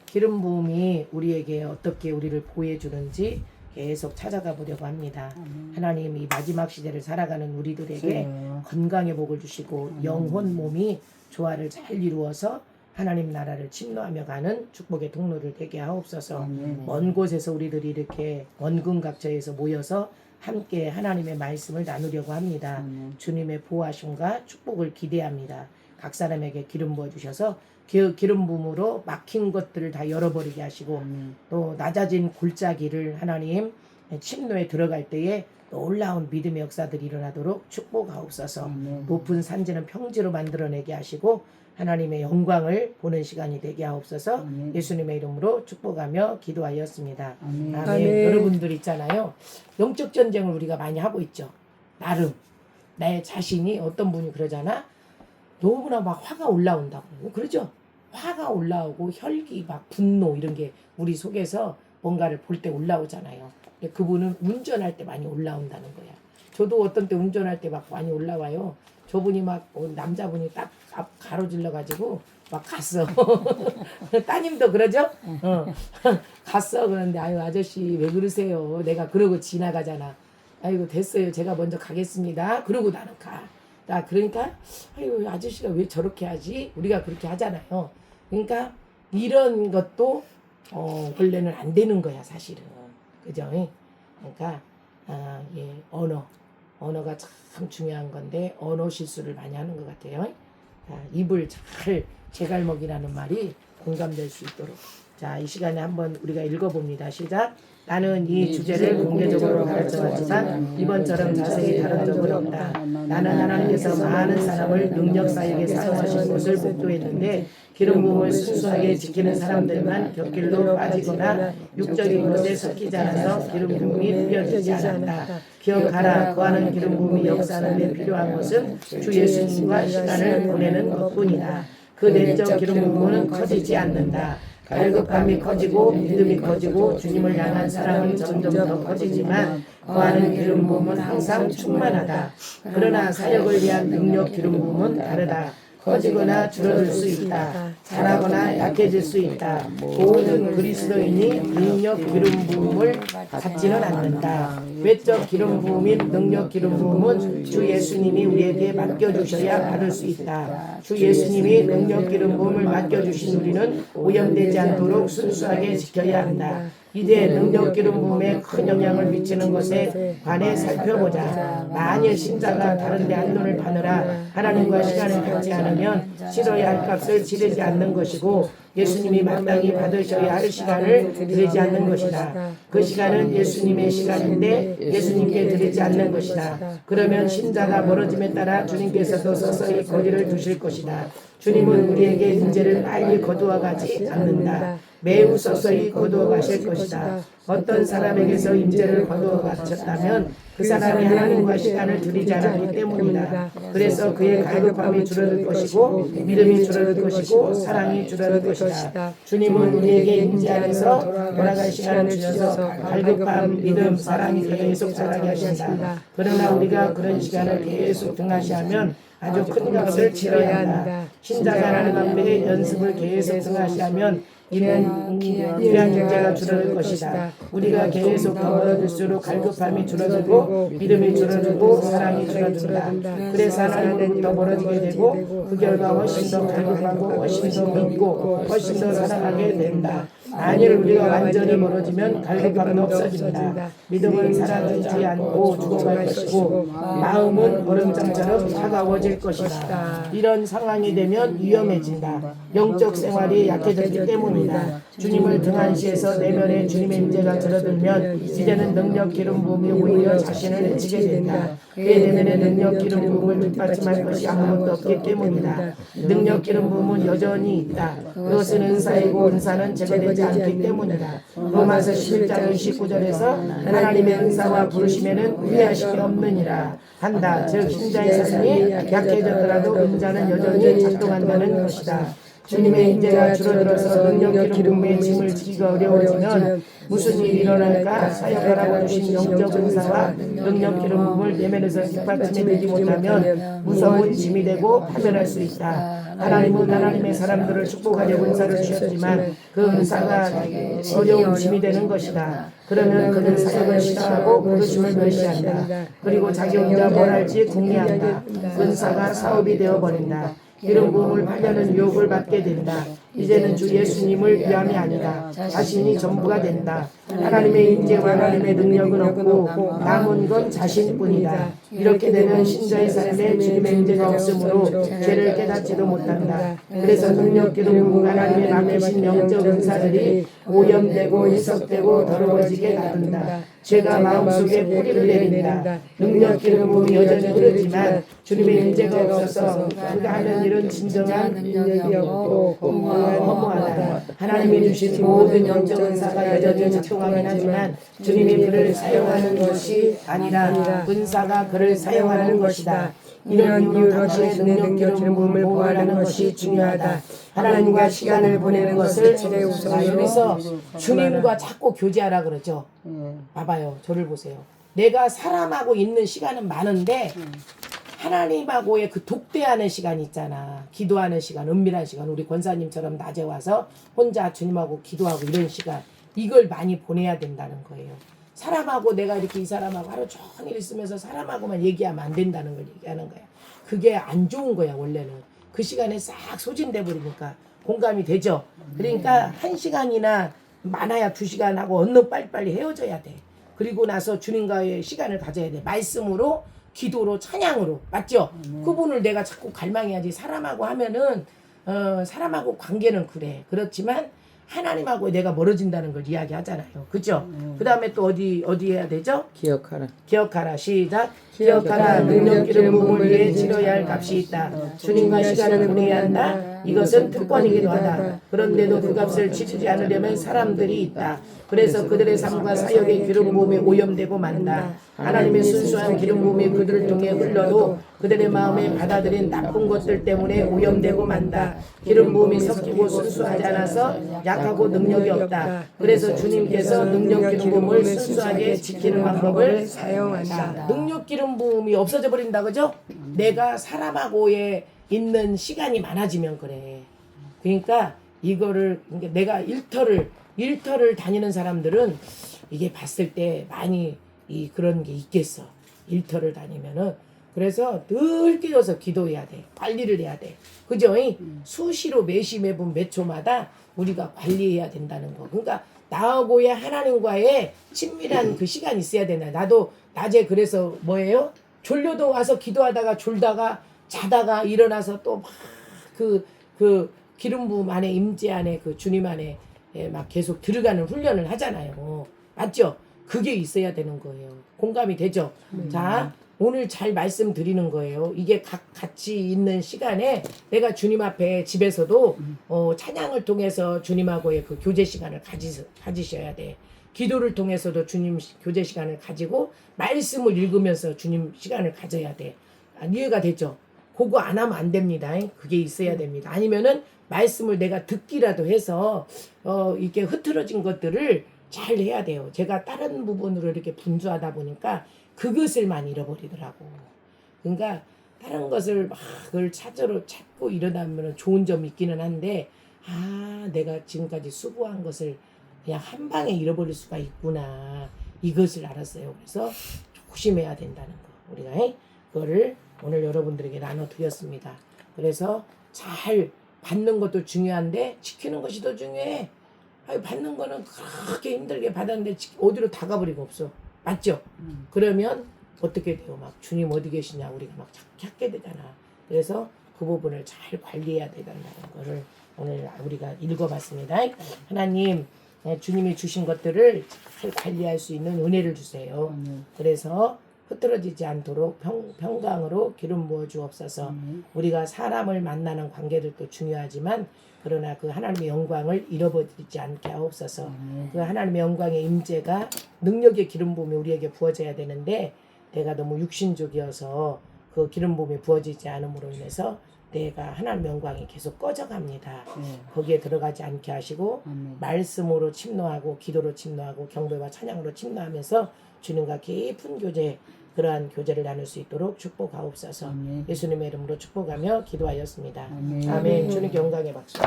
기름 부음이 우리에게 어떻게 우리를 보호해주는지 계속 찾아가 보려고 합니다. 하나님 이 마지막 시대를 살아가는 우리들에게 건강의 복을 주시고 영혼 몸이 조화를 잘 이루어서 하나님 나라를 침노하며 가는 축복의 통로를 되게 하옵소서. 먼 곳에서 우리들이 이렇게 원근각처에서 모여서 함께 하나님의 말씀을 나누려고 합니다. 주님의 보호하심과 축복을 기대합니다. 각 사람에게 기름 부어주셔서 기름 부음으로 막힌 것들을 다 열어버리게 하시고 또 낮아진 골짜기를 하나님 침노에 들어갈 때에 놀라운 믿음의 역사들이 일어나도록 축복하옵소서. 높은 산지는 평지로 만들어내게 하시고 하나님의 영광을 보는 시간이 되게 하옵소서. 예수님의 이름으로 축복하며 기도하였습니다. 아멘. 여러분들 있잖아요. 영적 전쟁을 우리가 많이 하고 있죠. 나름 내 자신이 어떤 분이 그러잖아. 너무나 막 화가 올라온다고 그러죠. 화가 올라오고 혈기 막 분노 이런 게 우리 속에서 뭔가를 볼 때 올라오잖아요. 근데 그분은 운전할 때 많이 올라온다는 거야. 저도 어떤 때 운전할 때 막 많이 올라와요. 저분이 막 남자분이 딱 앞 가로질러 가지고 막 갔어. 따님도 그러죠? 갔어. 그런데 아유 아저씨 왜 그러세요? 내가 그러고 지나가잖아. 아이고 됐어요. 제가 먼저 가겠습니다. 그러고 나는 가. 나 그러니까 아유 아저씨가 왜 저렇게 하지? 우리가 그렇게 하잖아요. 그러니까 이런 것도 원래는 안 되는 거야 사실은. 그죠? 그러니까 예, 언어가 참 중요한 건데 언어 실수를 많이 하는 것 같아요. 입을 잘 제갈먹이라는 말이 공감될 수 있도록. 자, 이 시간에 한번 우리가 읽어봅니다. 시작. 나는 이 주제를 공개적으로 가르쳐봤지만 이번처럼 자세히 다룬 적은 없다. 나는 하나님께서 많은 사람을 능력사역에 사용하신 것을 목도했는데 기름 부음을 순수하게 지키는 사람들만 곁길로 빠지거나 육적인 것에 섞이지 않아서 기름 부음이 뿌려지지 않았다. 기억하라. 구하는 기름 부음이 역사하는 데 필요한 것은 주 예수님과 시간을 보내는 것뿐이다. 그 내적 기름 부음은 커지지 않는다. 갈급함이 커지고 믿음이 커지고 주님을 향한 사랑은 점점 더 커지지만 구하는 기름 부음은 항상 충만하다. 그러나 사역을 위한 능력 기름 부음은 다르다. 커지거나 줄어들 수 있다. 자라거나 약해질 수 있다. 모든 그리스도인이 능력 기름 부음을 갖지는 않는다. 외적 기름 부음인 능력 기름 부음은 주 예수님이 우리에게 맡겨주셔야 받을 수 있다. 주 예수님이 능력 기름 부음을 맡겨주신 우리는 오염되지 않도록 순수하게 지켜야 한다. 이제 능력 기름 부음에 큰 영향을 미치는 것에 관해 살펴보자. 만일 신자가 다른 데 한눈을 파느라 하나님과 시간을 갖지 않으면 치러야 할 값을 치르지 않는 것이고 예수님이 마땅히 받으셔야 할 시간을 드리지 않는 것이다. 그 시간은 예수님의 시간인데 예수님께 드리지 않는 것이다. 그러면 신자가 멀어짐에 따라 주님께서도 서서히 거리를 두실 것이다. 주님은 우리에게 인재를 빨리 거두어 가지 않는다. 매우 서서히 거두어 가실 것이다. 어떤 사람에게서 인재를 거두어 가셨다면 그 사람이 하나님과 시간을 들이지 않았기 때문이다. 그래서 그의 갈급함이 줄어들 것이고 믿음이 줄어들 것이고 사랑이 줄어들 것이다. 주님은 우리에게 인재 안에서 돌아갈 시간을 주셔서 갈급함, 믿음, 사랑이 계속 자라게 하신다. 그러나 우리가 그런 시간을 계속 등하시하면 아주 큰 값을 치러야 한다. 신자가라는 앞에 연습을 계속 등하시하면 이는 귀한 인재가 줄어들 것이다. 우리가 계속 더 멀어질수록 갈급함이 줄어들고 믿음이 줄어들고 사랑이 줄어든다. 그래서 하나님으로부터 멀어지게 되고 그 결과 훨씬 더 갈급하고 훨씬 더 믿고 훨씬 더 사랑하게 된다. 만일 우리가 완전히 멀어지면 갈급함은 없어진다. 믿음은 사라지지 않고 죽어갈 것이고 마음은 얼음장처럼 차가워질 것이다. 이런 상황이 되면 위험해진다. 영적 생활이 약해졌기 때문이다. 주님을 등한시해서 내면에 주님의 인재가 줄어들면 이제는 능력 기름 부음이 오히려 자신을 해치게 된다. 그의 내면에 능력 기름 부음을 뒷받침할 것이 아무것도 없기 때문이다. 능력 기름 부음은 여전히 있다. 그것은 은사이고 은사는 제거되지 않기 때문이다. 로마서 11장 29절에서 하나님의 은사와 부르심에는 후회하실 게 없느니라 한다. 즉 신자의 삶이 약해졌더라도 은사는 여전히 작동한다는 것이다. 주님의 인재가 줄어들어서 능력 기름 부음의 짐을 지기가 어려워지면 무슨 일이 일어날까 사역하라고 주신 영적 은사와 능력 기름 부음을 내면에서 뒷받침해 내지 못하면 무서운 짐이 되고 파멸할 수 있다. 하나님은 하나님의 사람들을 축복하려고 은사를 주셨지만 그 은사가 어려운 짐이 되는 것이다. 그러면 그는 사역을 싫어하고 부르심을 멸시한다. 그리고 자기 혼자 뭘 할지 궁리한다. 은사가 사업이 되어버린다. 기름 부음을 팔려는 유혹을 받게 된다. 이제는 주 예수님을 위함이 아니다. 자신이 전부가 된다. 하나님의 인재와 하나님의 능력은 없고 남은 건 자신뿐이다. 이렇게 되면 신자의 삶에 주님의 인재가 없으므로 죄를 깨닫지도 못한다. 그래서 능력 기름 부음 하나님의 맡기신 영적 은사들이 오염되고 희석되고 더러워지게 놔둔다. 죄가 마음속에 뿌리를 내린다. 능력 기름 부음이 여전히 흐르지만 주님의 인재가 없어서 그가 하는 일은 진정한 능력이 없고 허무하다. 하나님이 주신 모든 영적 은사가 여전히 작동하긴 하지만 주님이 그를 사용하는 것이 아니라 은사가 그를 사용하는 것이다. 이런 이유로 당신의 능력 기름 부음을 보호하는 것이 중요하다. 하나님과 시간을 보내는 것을 최우선으로. 여기서 주님과 자꾸 교제하라 그러죠. 봐봐요. 저를 보세요. 내가 사람하고 있는 시간은 많은데 하나님하고의 그 독대하는 시간 있잖아. 기도하는 시간, 은밀한 시간. 우리 권사님처럼 낮에 와서 혼자 주님하고 기도하고 이런 시간. 이걸 많이 보내야 된다는 거예요. 사람하고 내가 이렇게 이 사람하고 하루 종일 있으면서 사람하고만 얘기하면 안 된다는 걸 얘기하는 거야. 그게 안 좋은 거야 원래는. 그 시간에 싹 소진돼 버리니까 공감이 되죠. 그러니까 1시간이나 많아야 2시간 하고 얼른 빨리빨리 헤어져야 돼. 그리고 나서 주님과의 시간을 가져야 돼. 말씀으로, 기도로, 찬양으로. 맞죠? 그분을 내가 자꾸 갈망해야지. 사람하고 하면은 사람하고 관계는 그래. 그렇지만 하나님하고 내가 멀어진다는 걸 이야기하잖아요. 그죠? 그 다음에 또 어디 해야 되죠? 기억하라. 시작. 기억하라. 능력 기름 부음을 위해 치러야 할 값이 있다. 주님과 시간을 보내야 한다. 이것은 특권이기도 하다. 그런데도 그 값을 치르지 않으려면 사람들이 있다. 그래서 그들의 삶과 사역의 기름 부음이 오염되고 만다. 하나님의 순수한 기름 부음이 그들을 통해 흘러도 그들의 마음에 받아들인 나쁜 것들 때문에 오염되고 만다. 기름 부음이 섞이고 순수하지 않아서 약하고 능력이 없다. 그래서 주님께서 능력 기름 부음을 순수하게 지키는 방법을 사용한다. 능력 기름 부음이 없어져 버린다. 그죠? 내가 사람하고의 있는 시간이 많아지면 그래. 그러니까 이거를 내가 일터를 다니는 사람들은 이게 봤을 때 많이 그런 게 있겠어. 일터를 다니면은. 그래서 늘 깨어서 기도해야 돼. 관리를 해야 돼. 그죠? 수시로 매시 매분 몇 초마다 우리가 관리해야 된다는 거. 그러니까 나하고의 하나님과의 친밀한 그 시간이 있어야 되나. 나도 낮에 그래서 뭐예요? 졸려도 와서 기도하다가 졸다가 자다가 일어나서 또 막 그 기름 부음 안에 임재 안에 그 주님 안에 막 계속 들어가는 훈련을 하잖아요. 맞죠? 그게 있어야 되는 거예요. 공감이 되죠? 자, 오늘 잘 말씀드리는 거예요. 이게 같이 있는 시간에 내가 주님 앞에 집에서도 찬양을 통해서 주님하고의 그 교제 시간을 가지셔야 돼. 기도를 통해서도 주님 교제 시간을 가지고 말씀을 읽으면서 주님 시간을 가져야 돼. 이해가 되죠? 그거 안 하면 안 됩니다. 그게 있어야 됩니다. 아니면은 말씀을 내가 듣기라도 해서 이렇게 흐트러진 것들을 잘 해야 돼요. 제가 다른 부분으로 이렇게 분주하다 보니까 그것을 많이 잃어버리더라고. 그러니까 다른 것을 막 그걸 찾고 이러다면 좋은 점이 있기는 한데 내가 지금까지 수고한 것을 그냥 한 방에 잃어버릴 수가 있구나. 이것을 알았어요. 그래서 조심해야 된다는 거. 우리가 그거를 오늘 여러분들에게 나눠드렸습니다. 그래서 잘 받는 것도 중요한데 지키는 것이 더 중요해. 받는 거는 그렇게 힘들게 받았는데 어디로 다 가버리고 없어. 맞죠? 그러면 어떻게 돼요? 막 주님 어디 계시냐 우리가 막 찾게 되잖아. 그래서 그 부분을 잘 관리해야 된다는 거를 오늘 우리가 읽어봤습니다. 하나님 주님이 주신 것들을 잘 관리할 수 있는 은혜를 주세요. 그래서 흐트러지지 않도록 평강으로 기름 부어 주옵소서. 우리가 사람을 만나는 관계들도 중요하지만 그러나 그 하나님의 영광을 잃어버리지 않게 하옵소서. 그 하나님의 영광의 임재가 능력의 기름 부음이 우리에게 부어져야 되는데 내가 너무 육신적이어서 그 기름 부음이 부어지지 않음으로 인해서 내가 하나님의 영광이 계속 꺼져갑니다. 네. 거기에 들어가지 않게 하시고 아멘. 말씀으로 침노하고 기도로 침노하고 경배와 찬양으로 침노하면서 주님과 깊은 교제, 그러한 교제를 나눌 수 있도록 축복하옵소서. 아멘. 예수님의 이름으로 축복하며 기도하였습니다. 아멘. 아멘. 주님께 영광의 박수.